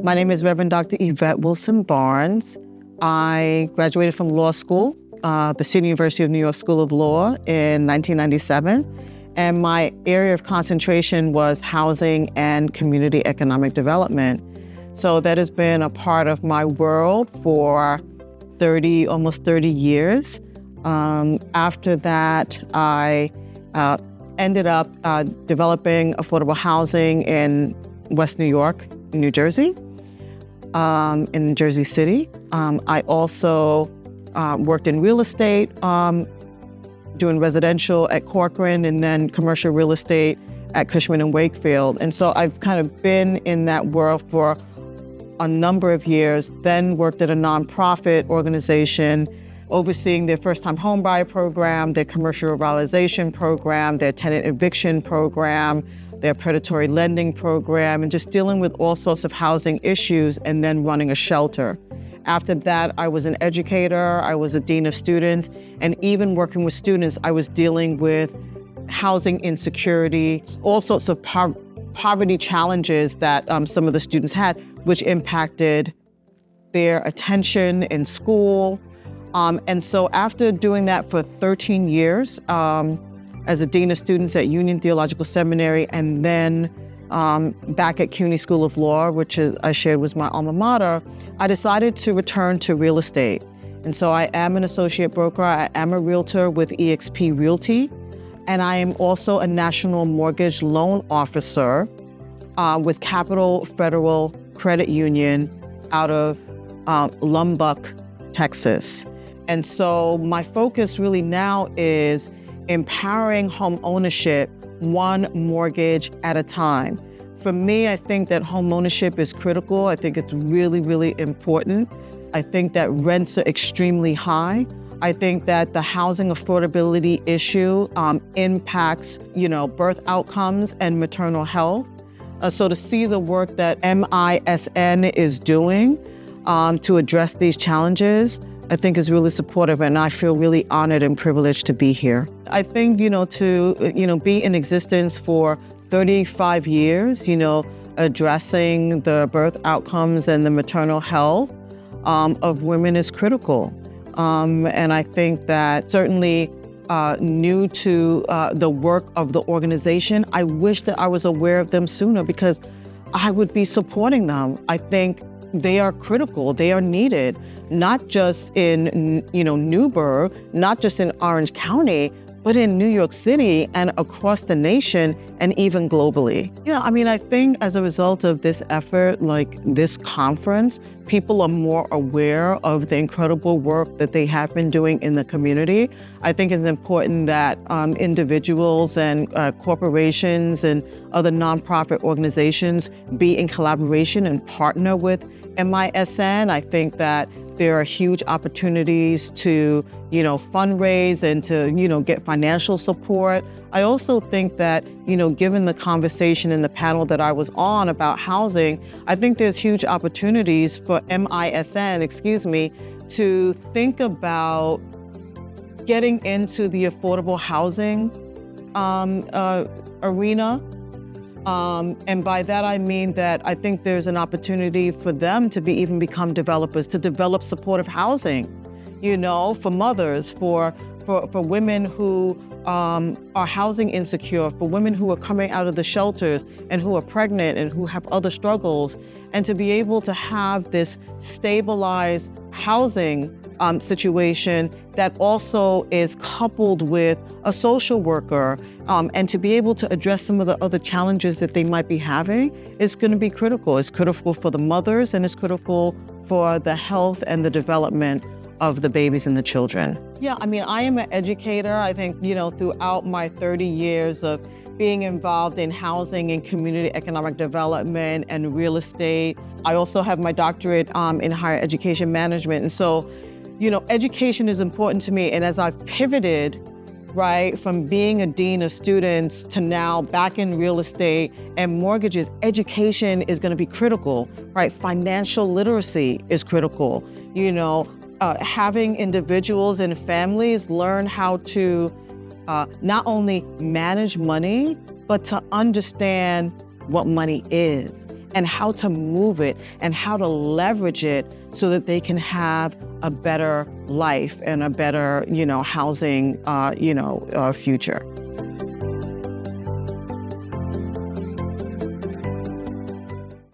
My name is Reverend Dr. Yvette Wilson-Barnes. I graduated from law school, the City University of New York School of Law in 1997. And my area of concentration was housing and community economic development. So that has been a part of my world for almost 30 years. After that, I ended up developing affordable housing in West New York, New Jersey, in Jersey City. I also worked in real estate, doing residential at Corcoran and then commercial real estate at Cushman & Wakefield. And so I've kind of been in that world for a number of years, then worked at a nonprofit organization overseeing their first-time homebuyer program, their commercial revitalization program, their tenant eviction program, their predatory lending program, and just dealing with all sorts of housing issues, and then running a shelter. After that, I was an educator, I was a dean of students, and even working with students, I was dealing with housing insecurity, all sorts of poverty challenges that some of the students had, which impacted their attention in school. And so after doing that for 13 years, as a dean of students at Union Theological Seminary, and then back at CUNY School of Law, which I shared was my alma mater, I decided to return to real estate. And so I am an associate broker, I am a realtor with eXp Realty, and I am also a national mortgage loan officer with Capital Federal Credit Union out of Lubbock, Texas. And so my focus really now is empowering home ownership one mortgage at a time. For me, I think that home ownership is critical. I think it's really, really important. I think that rents are extremely high. I think that the housing affordability issue impacts, birth outcomes and maternal health. So to see the work that MISN is doing to address these challenges, I think is really supportive, and I feel really honored and privileged to be here. I think, to be in existence for 35 years, addressing the birth outcomes and the maternal health of women is critical. And I think that certainly new to the work of the organization, I wish that I was aware of them sooner because I would be supporting them. I think they are critical, they are needed, not just in, Newburgh, not just in Orange County, but in New York City and across the nation and even globally. I think as a result of this effort, like this conference, people are more aware of the incredible work that they have been doing in the community. I think it's important that individuals and corporations and other nonprofit organizations be in collaboration and partner with MISN. I think that there are huge opportunities to, fundraise and to, get financial support. I also think that, given the conversation in the panel that I was on about housing, I think there's huge opportunities for MISN, to think about getting into the affordable housing arena. And by that, I mean that I think there's an opportunity for them to become developers, to develop supportive housing, for mothers, for women who are housing insecure, for women who are coming out of the shelters and who are pregnant and who have other struggles, and to be able to have this stabilized housing situation that also is coupled with a social worker, and to be able to address some of the other challenges that they might be having is going to be critical. It's critical for the mothers, and it's critical for the health and the development of the babies and the children. I am an educator. I think, throughout my 30 years of being involved in housing and community economic development and real estate, I also have my doctorate in higher education management. And so, education is important to me. And as I've pivoted, from being a dean of students to now back in real estate and mortgages, education is going to be critical, Financial literacy is critical. Having individuals and families learn how to not only manage money, but to understand what money is and how to move it and how to leverage it so that they can have a better life and a better, housing, future.